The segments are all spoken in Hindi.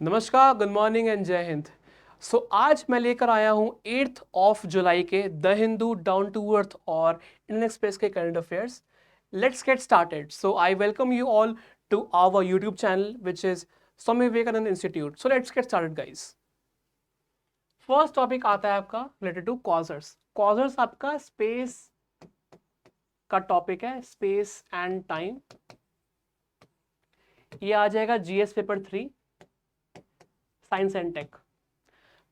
नमस्कार, गुड मॉर्निंग एंड जय हिंद। आज मैं लेकर आया हूँ 8th ऑफ जुलाई के the Hindu, Down to Earth और इंडियन एक्सप्रेस के current affairs. Let's get started. I welcome you all to our YouTube channel which is Swami Vivekananda Institute. Let's get started guys. First topic आता है आपका रिलेटेड टू कॉजर्स। कॉजर्स आपका स्पेस का टॉपिक है, स्पेस एंड टाइम। ये आ जाएगा GS paper 3 science and tech.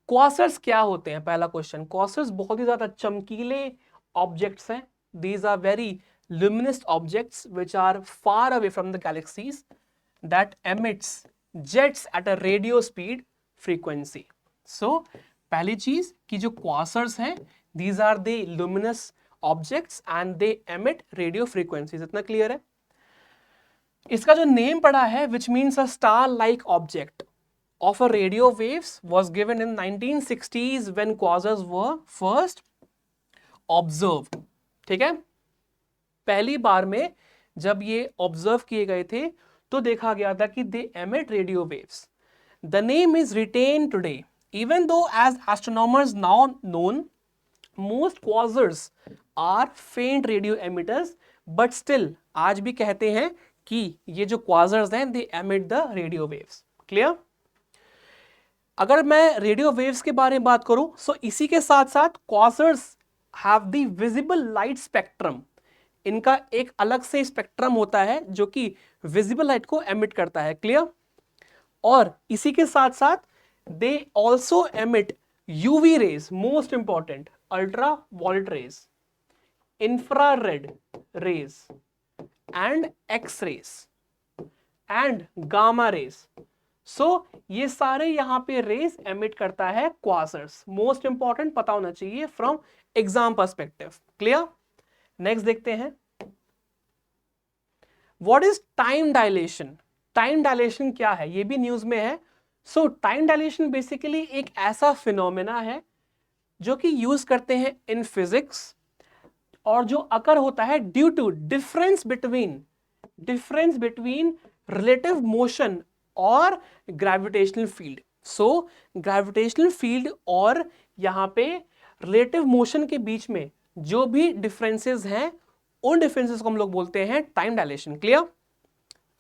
Quasars क्या होते हैं? पहला क्वेश्चन, क्वासर्स बहुत ही ज्यादा चमकीले ऑब्जेक्ट्स हैं। These are very luminous objects which are far away from the galaxies that emits jets at a radio speed frequency. पहली चीज कि जो क्वासर्स हैं, these are the luminous objects and they emit radio frequencies. इतना क्लियर है? इसका जो नेम पड़ा है which means a star like object of a radio waves was given in 1960s when quasars were first observed. ठीक है, पहली बार में जब ये ऑब्जर्व किए गए थे तो देखा गया था कि दे emit radio waves. The name is retained today even though as astronomers now known most quasars are faint radio emitters, but still आज भी कहते हैं कि ये जो quasars हैं they emit the radio waves. Clear? अगर मैं रेडियो वेव्स के बारे में बात करूं सो इसी के साथ साथ quasars have the visible light spectrum. इनका एक अलग से स्पेक्ट्रम होता है जो कि विजिबल लाइट को एमिट करता है। क्लियर? और इसी के साथ साथ they also emit UV rays, most important ultra violet rays, infrared rays and X rays and gamma rays. ये सारे यहां पे रेज एमिट करता है क्वासर्स। मोस्ट इंपॉर्टेंट पता होना चाहिए from exam perspective. Clear? Next देखते हैं, what is time dilation. Time dilation क्या है, ये भी न्यूज में है। टाइम डायलेशन बेसिकली एक ऐसा फिनोमेना है जो कि यूज करते हैं इन फिजिक्स और जो अकर होता है due to difference between relative motion और ग्रेविटेशनल फील्ड। ग्रेविटेशनल फील्ड और यहां पे रिलेटिव मोशन के बीच में जो भी डिफरेंसेस हैं उन डिफरेंसेस को हम लोग बोलते हैं time dilation. Clear?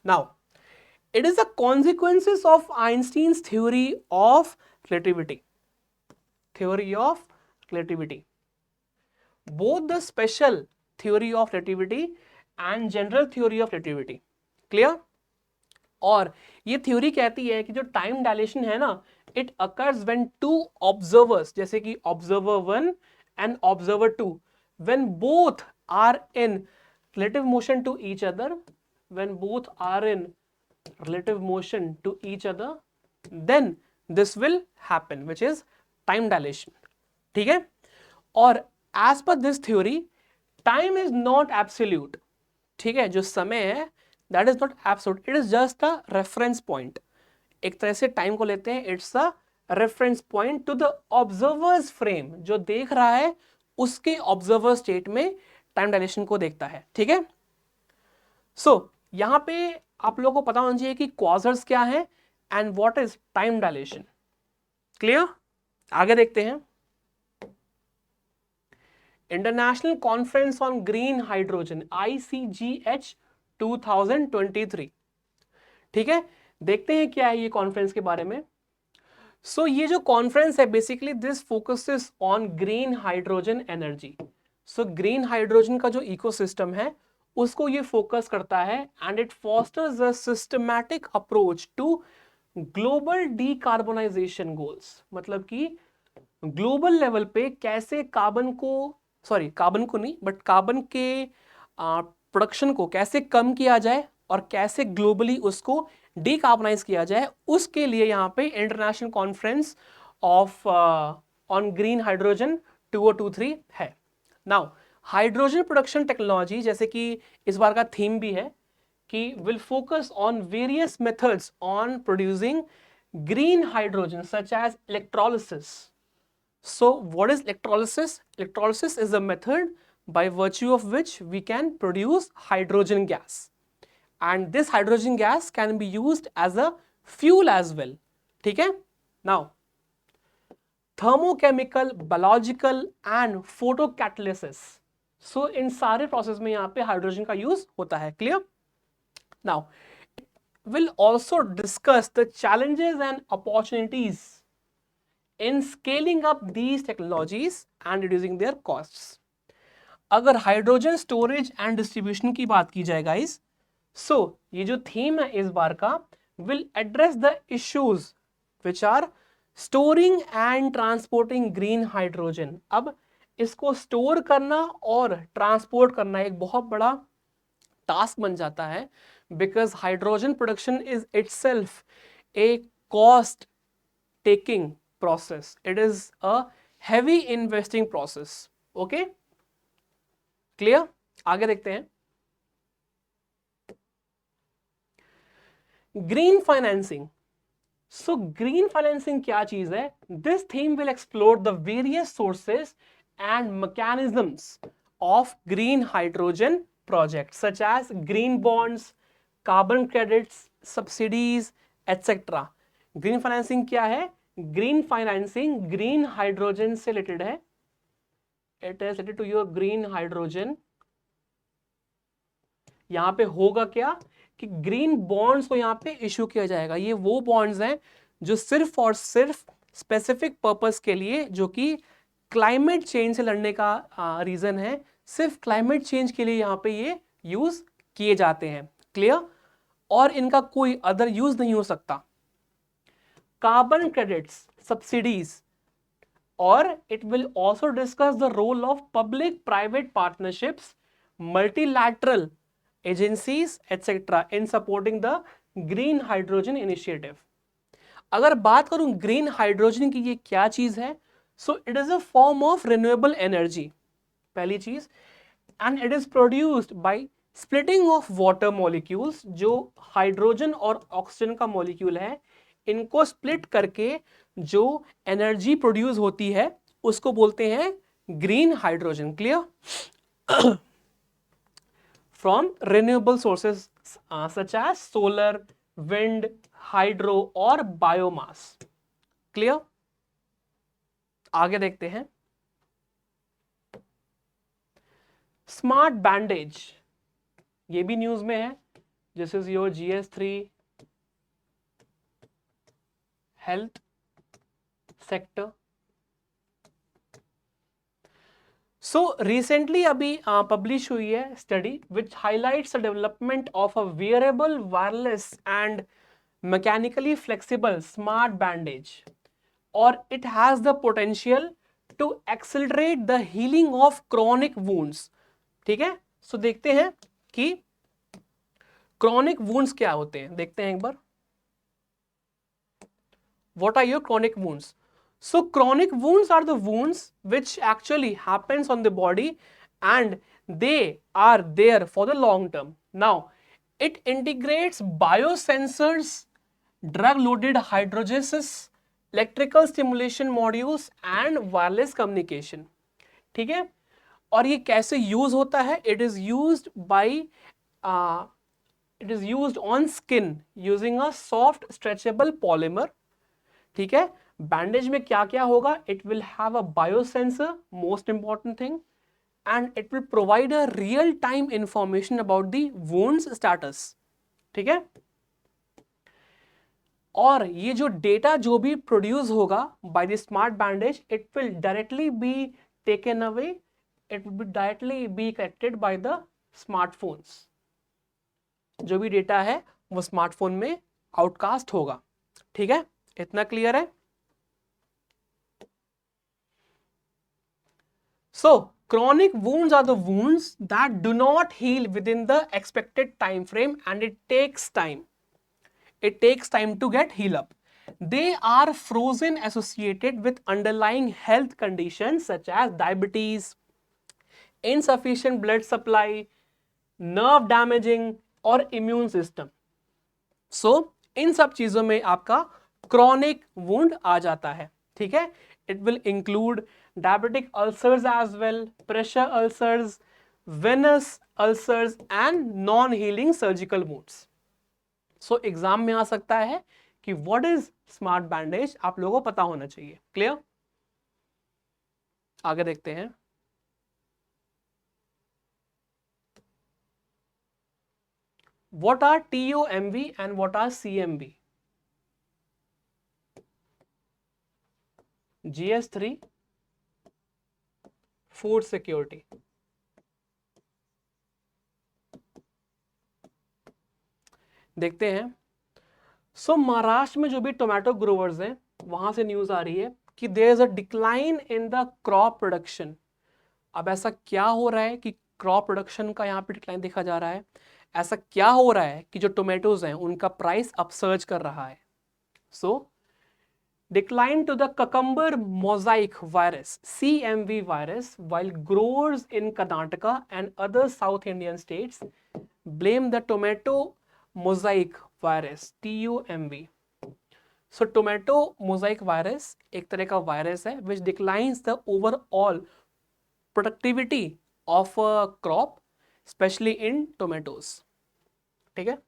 Now it is the consequences of Einstein's theory of relativity. Both the special theory of relativity and general theory of relativity. Clear? और ये थ्योरी कहती है कि जो टाइम डायलेशन है ना, it occurs when two observers, जैसे कि observer 1 and observer 2, when both are in relative motion to each other, then this will happen which is time dilation. ठीक है? और as per this theory time is not absolute. ठीक है, जो समय है that is not absolute, it is just a reference point. एक तरह से टाइम को लेते हैं, it's a reference point to the observer's frame, जो देख रहा है उसके ऑब्जर्वर स्टेट में टाइम डायलेशन को देखता है। ठीक है? यहां पे आप लोगों को पता होना चाहिए कि क्वासर्स क्या है and what is time dilation. Clear? आगे देखते हैं, international conference on green hydrogen ICGH 2023। ठीक है, देखते हैं क्या है ये कॉन्फ्रेंस के बारे में। ये जो कॉन्फ्रेंस है basically this focuses on green hydrogen energy. Green hydrogen का जो इकोसिस्टम है उसको ये फोकस करता है and it fosters a systematic approach to global decarbonisation goals. मतलब कि ग्लोबल लेवल पे कैसे कार्बन को नहीं बट कार्बन के प्रोडक्शन को कैसे कम किया जाए और कैसे ग्लोबली उसको डीकार्बोनाइज किया जाए, उसके लिए यहाँ पे international conference of on green hydrogen 2023 है। नाउ हाइड्रोजन प्रोडक्शन टेक्नोलॉजी, जैसे कि इस बार का थीम भी है कि will focus on various methods on producing green hydrogen such as electrolysis. what is electrolysis? Electrolysis is a method by virtue of which we can produce hydrogen gas, and this hydrogen gas can be used as a fuel as well. ठीक है। नाउ थर्मोकेमिकल, बायोलॉजिकल एंड फोटोकैटालिसिस, सो इन सारे प्रोसेस में यहाँ पे हाइड्रोजन का यूज होता है। Clear. Now will also discuss the challenges and opportunities in scaling up these technologies and reducing their costs. अगर हाइड्रोजन स्टोरेज एंड डिस्ट्रीब्यूशन की बात की जाए गाइस, सो ये जो थीम है इस बार का, will address the issues which are storing and transporting green hydrogen. अब इसको स्टोर करना और ट्रांसपोर्ट करना एक बहुत बड़ा टास्क बन जाता है, because hydrogen production is itself a cost taking process, it is a heavy investing process. Okay, clear. आगे देखते हैं। Green financing, so green financing क्या चीज है? This theme will explore the various sources and mechanisms of green hydrogen projects such as green bonds, carbon credits, subsidies, etc. Green financing क्या है? ग्रीन फाइनेंसिंग ग्रीन हाइड्रोजन से रिलेटेड है। It is related to your green hydrogen. यहां पे होगा क्या कि ग्रीन बॉन्ड्स को यहां पे इश्यू किया जाएगा। ये वो बॉन्ड्स हैं जो सिर्फ और सिर्फ स्पेसिफिक पर्पस के लिए, जो कि क्लाइमेट चेंज से लड़ने का रीजन है, सिर्फ क्लाइमेट चेंज के लिए यहां पे ये यूज किए जाते हैं। क्लियर। और इनका कोई अदर यूज नहीं हो सकता। कार्बन क्रेडिट्स, सब्सिडीज, और it will also discuss the role of public private partnerships, multilateral agencies etcetera in supporting the green hydrogen initiative. अगर बात करूं ग्रीन हाइड्रोजन की ये क्या चीज है, so it is a form of renewable energy, पहली चीज, and it is produced by splitting of water molecules. जो हाइड्रोजन और ऑक्सीजन का मॉलिक्यूल है, इनको स्प्लिट करके जो एनर्जी प्रोड्यूस होती है उसको बोलते हैं green hydrogen. Clear. From renewable sources such as solar, wind, hydro और बायोमास। क्लियर। आगे देखते हैं। स्मार्ट बैंडेज, ये भी न्यूज में है। This is your GS3 health sector. So recently अभी पब्लिश हुई है study which highlights the development of a wearable wireless and mechanically flexible smart bandage, और it has the potential to accelerate the healing of chronic wounds. ठीक है। सो देखते हैं कि क्रॉनिक वुंड्स क्या होते हैं, देखते हैं एक बार। What are your chronic wounds? So chronic wounds are the wounds which actually happens on the body and they are there for the long term. Now it integrates biosensors, drug-loaded hydrogenases, electrical stimulation modules and wireless communication. ठीक है। और ये कैसे यूज होता है? It is used on skin using a soft stretchable polymer. ठीक है। बैंडेज में क्या क्या होगा? It will have a biosensor, most important thing, and it will provide a real time information about the wounds status. ठीक है। और ये जो डेटा जो भी प्रोड्यूस होगा by the smart bandage, it will directly be taken away, it will directly be collected by the smartphones. जो भी डेटा है वो स्मार्टफोन में आउटकास्ट होगा। ठीक है, इतना क्लियर है? So, chronic wounds are the wounds that do not heal within the expected time frame and it takes time. It takes time to get healed up. They are frozen associated with underlying health conditions such as diabetes, insufficient blood supply, nerve damaging और immune system. So, इन सब चीजों में आपका chronic wound आ जाता है। ठीक है। It will include diabetic ulcers as well, pressure ulcers, venous ulcers and non-healing surgical wounds. So exam में आ सकता है कि व्हाट इज स्मार्ट बैंडेज आप लोगों को पता होना चाहिए। क्लियर? आगे देखते हैं। What are TOMV and what are CMV? GS3 food security. देखते हैं। सो महाराष्ट्र में जो भी टोमेटो ग्रोवर्स हैं वहां से न्यूज आ रही है कि there is a decline in the crop production. अब ऐसा क्या हो रहा है कि क्रॉप प्रोडक्शन का यहाँ पे डिक्लाइन देखा जा रहा है? ऐसा क्या हो रहा है कि जो टोमेटोज हैं उनका प्राइस अपसर्ज कर रहा है? सो decline to the cucumber mosaic virus CMV virus, while growers in Karnataka and other South Indian states blame the tomato mosaic virus TOMV. So tomato mosaic virus एक तरह का वायरस है which declines the overall productivity of a crop, especially in tomatoes. ठीक है?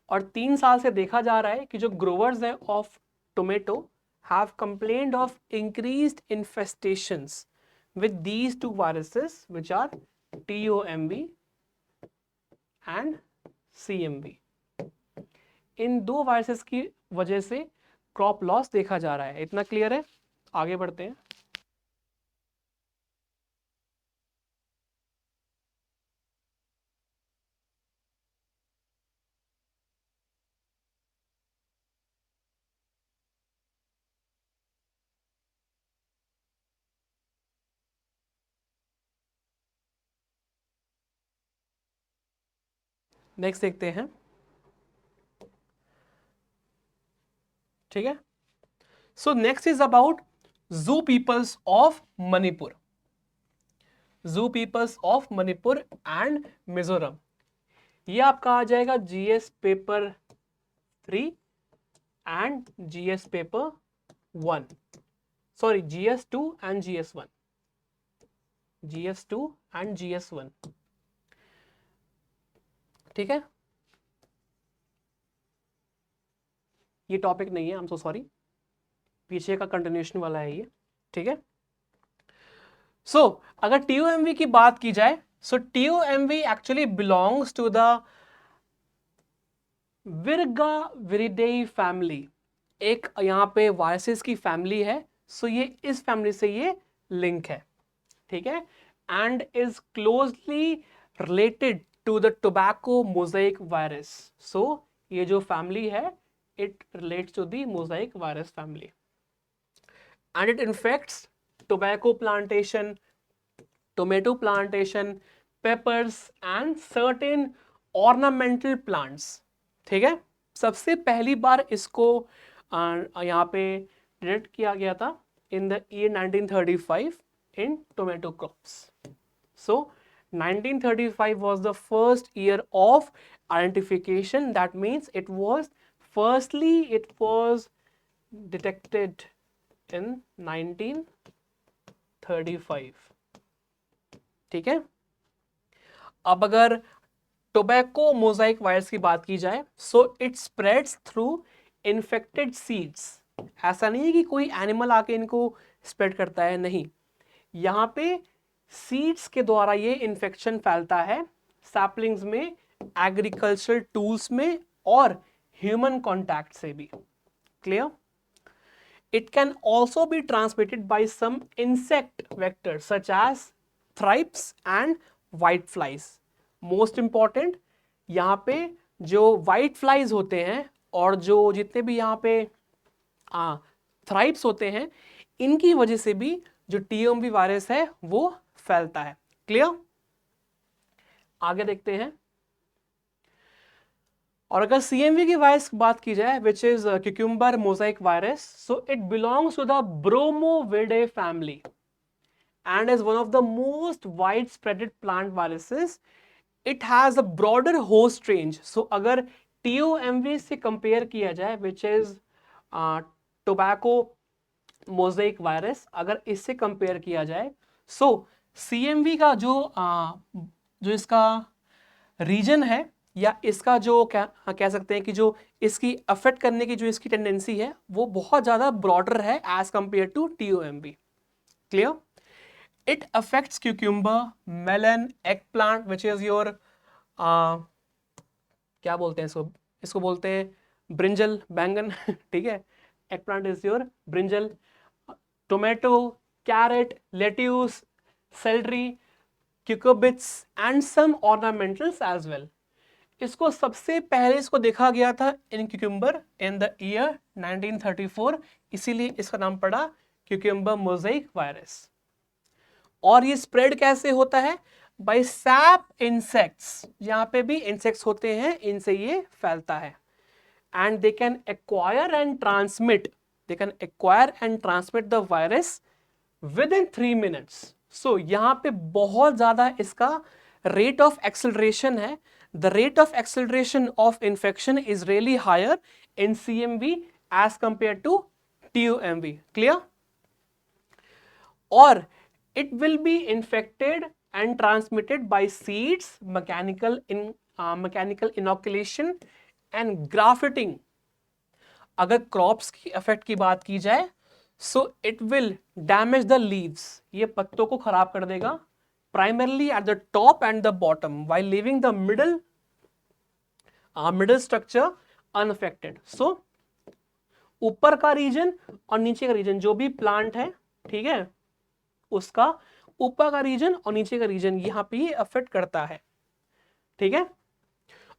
और 3 साल से देखा जा रहा है कि जो ग्रोवर्स हैं of tomato have complained of increased infestations with these two viruses, which are TOMV and CMV. इन दो वायरसेस की वजह से क्रॉप लॉस देखा जा रहा है। इतना क्लियर है? आगे बढ़ते हैं। नेक्स्ट देखते हैं। ठीक है? So next is about Zo peoples of Manipur. Zo peoples of Manipur and Mizoram. ये आपका आ जाएगा GS paper 3 and GS paper 1, sorry GS2 and GS1, GS2 and GS1। ठीक है? ये टॉपिक नहीं है, आई एम सो सॉरी, पीछे का कंटिन्यूशन वाला है ये। ठीक है? सो अगर TOMV की बात की जाए, so TOMV actually belongs to the virgaviridae family. एक यहाँ पे वायरसेस की फैमिली है। सो ये इस फैमिली से ये लिंक है। ठीक है? And is closely related to the tobacco mosaic virus. So ये जो फैमिली है it relates to the mosaic virus family and it infects tobacco plantation, tomato plantation, peppers and certain ornamental plants. ठीक है? सबसे पहली बार इसको यहाँ पे डिटेक्ट किया गया था इन the year 1935 in tomato crops. So 1935 was the first year of identification. That means it was detected in 1935. ठीक है? अब अगर टोबैको मोजाइक वायरस की बात की जाए, so it spreads through infected seeds. ऐसा नहीं है कि कोई एनिमल आके इनको स्प्रेड करता है, नहीं, यहाँ पे सीड्स के द्वारा ये इन्फेक्शन फैलता है सैपलिंग्स में, एग्रीकल्चरल टूल्स में और ह्यूमन कॉन्टैक्ट से भी। Clear? It can also be transmitted by some insect vector such as thrips and white flies. Most important, यहाँ पे जो व्हाइट फ्लाइज होते हैं और जो जितने भी यहाँ पे थ्राइप्स होते हैं, इनकी वजह से भी जो TOMV वायरस है वो फैलता है। क्लियर? आगे देखते हैं। और अगर CMV की वायरस की बात की जाए, which is cucumber mosaic virus, so it belongs to the bromoviridae family and is one of the most widespread plant viruses. It has a broader host range. So अगर TOMV से कंपेयर किया जाए, which is tobacco Mosaic virus, अगर इससे कंपेयर किया जाए, सो CMV का जो इसका रीजन है या इसका जो कह सकते हैं कि जो इसकी अफेक्ट करने की जो इसकी टेंडेंसी है वो बहुत ज़्यादा ब्रॉडर है एज कंपेयर टू TOMB. क्लियर? It affects cucumber, melon, egg plant which is your क्या बोलते हैं इसको बोलते हैं ब्रिंजल, बैंगन. ठीक है, eggplant is your brinjal, tomato, carrot, lettuce, celery, cucurbits and some ornamentals as well. इसको सबसे पहले इसको देखा गया था in cucumber in the year 1934, इसीलिए इसका नाम पड़ा क्यूक्यूम्बर मोज़ेक वायरस. और ये स्प्रेड कैसे होता है? By sap insects. यहां पे भी इंसेक्ट्स होते हैं, इनसे ये फैलता है. And they can acquire and transmit the virus within 3 minutes. So यहां पे बहुत ज्यादा इसका रेट ऑफ एक्सेलरेशन है. The rate of acceleration of infection is really higher in CMV as compare to TOMV. क्लियर? और it will be infected and transmitted by seeds, mechanical inoculation and grafting. अगर क्रॉप्स की इफेक्ट की बात की जाए, so it will damage the leaves. ये पत्तों को खराब कर देगा, primarily at the top and the bottom, while leaving the middle structure unaffected. So ऊपर का रीजन और नीचे का रीजन जो भी प्लांट है, ठीक है, उसका ऊपर का रीजन और नीचे का रीजन यहां पे ये अफेक्ट करता है. ठीक है,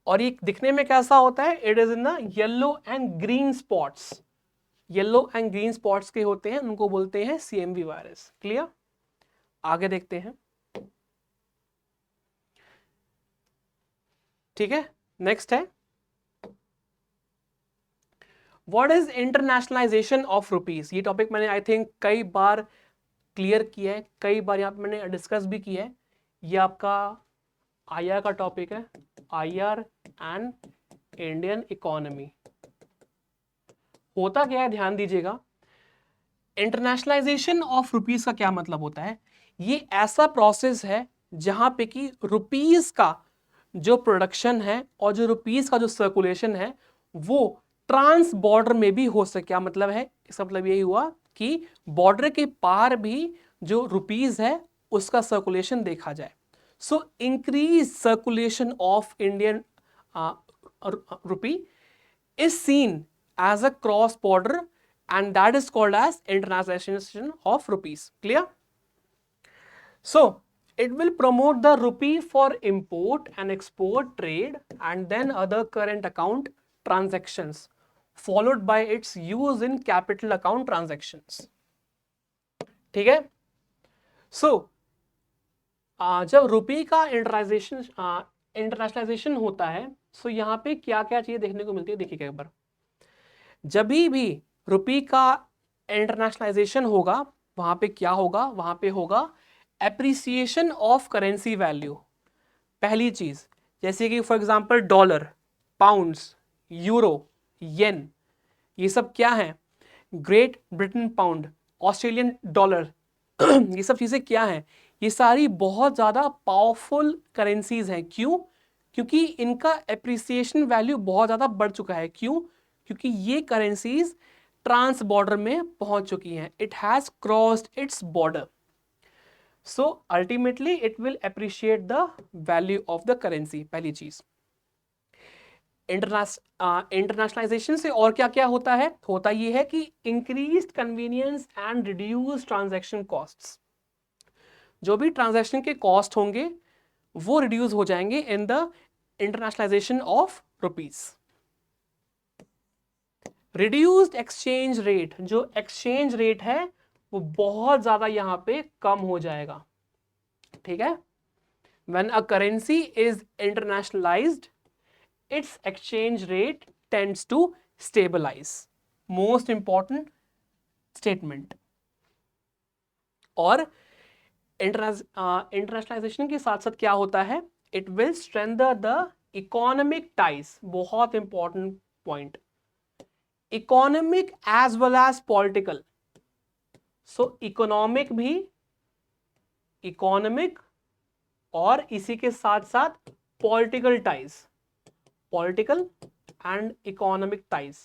और ये दिखने में कैसा होता है? It is in the yellow and green spots. Yellow and green spots के होते हैं, उनको बोलते हैं CMV वायरस. क्लियर? आगे देखते हैं. ठीक है, नेक्स्ट है what is internationalisation of rupees. ये टॉपिक मैंने आई थिंक कई बार क्लियर किया है, कई बार यहाँ पे मैंने डिस्कस भी किया है. ये आपका IR का टॉपिक है, IR एंड इंडियन इकोनॉमी. होता क्या है, ध्यान दीजिएगा. इंटरनेशनलाइजेशन ऑफ रुपीज का क्या मतलब होता है? ये ऐसा प्रोसेस है जहां पे कि रुपीज का जो प्रोडक्शन है और जो रुपीज का जो सर्कुलेशन है वो ट्रांस बॉर्डर में भी हो सके. क्या मतलब है? इसका मतलब यही हुआ कि बॉर्डर के पार भी जो रुपीज है उसका सर्कुलेशन देखा जाए. So increase circulation of Indian rupee is seen as a cross border and that is called as internationalization of rupees. Clear? So it will promote the rupee for import and export trade and then other current account transactions followed by its use in capital account transactions. ठीक है? So जब रुपी का इंटरनेशनलाइजेशन होता है, सो यहाँ पे क्या क्या चीजें देखने को मिलती है. देखिए एक बार, जब भी रुपी का इंटरनेशनलाइजेशन होगा वहां पे क्या होगा? वहां पे होगा एप्रिसिएशन ऑफ करेंसी वैल्यू. पहली चीज, जैसे कि for example dollar, pounds, euro, yen, ये सब क्या है? Great Britain pound, Australian dollar, ये सब चीजें क्या हैं? ये सारी बहुत ज्यादा पावरफुल करेंसीज हैं. क्यों? क्योंकि इनका एप्रिसिएशन वैल्यू बहुत ज्यादा बढ़ चुका है. क्यों? क्योंकि ये करेंसीज ट्रांस बॉर्डर में पहुंच चुकी हैं. It has crossed its border. So ultimately it will appreciate the value of the currency. पहली चीज. इंटरनेशनलाइजेशन से और क्या क्या होता है? होता ये है कि increased convenience and reduce transaction costs. जो भी ट्रांजैक्शन के कॉस्ट होंगे वो रिड्यूस हो जाएंगे in the internationalisation of rupees. Reduced exchange rate, जो एक्सचेंज रेट है वो बहुत ज्यादा यहां पे कम हो जाएगा. ठीक है? When a currency is internationalised its exchange rate tends to stabilize. Most important statement. और इंटरनेशनलाइजेशन के साथ साथ क्या होता है? It will strengthen the economic ties. बहुत important point. Economic as well as political. So economic भी, economic और इसी के साथ साथ political ties. Political and economic ties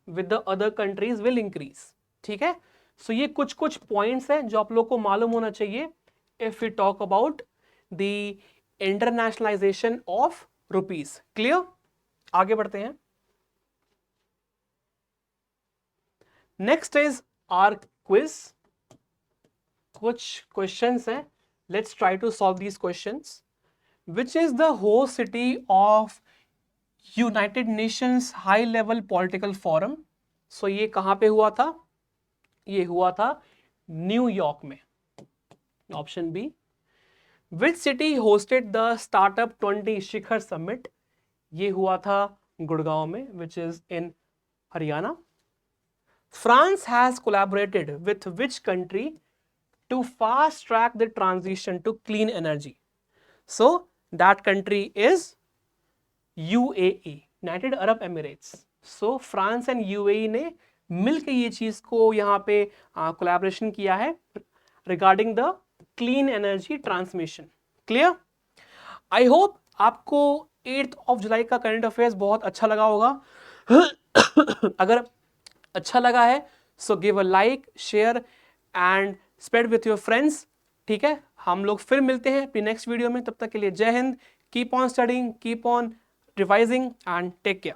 with the other countries will increase. ठीक है, सो ये कुछ कुछ पॉइंट्स हैं जो आप लोग को मालूम होना चाहिए if we talk about the internationalisation of rupees. Clear, आगे बढ़ते हैं। Next is our quiz. कुछ क्वेश्चंस हैं, let's try to solve these questions. Which is the host city of United Nations high level political forum? So ये कहां पे हुआ था? ये हुआ था न्यूयॉर्क में, option B. Which city hosted the startup 20 शिखर समिट? ये हुआ था गुड़गांव में, which is in Haryana. France has collaborated with which country to fast track the transition to clean energy? So that country is UAE, United Arab Emirates. So France and UAE ने मिलकर ये चीज को यहाँ पे कोलैबोरेशन किया है regarding the clean energy transmission. Clear? I hope आपको 8th of July का करंट अफेयर्स बहुत अच्छा लगा होगा। अगर अच्छा लगा है so give a like, share and spread with your friends. ठीक है, हम लोग फिर मिलते हैं अपनी नेक्स्ट वीडियो में। तब तक के लिए जय हिंद, keep on studying, keep on revising and take care.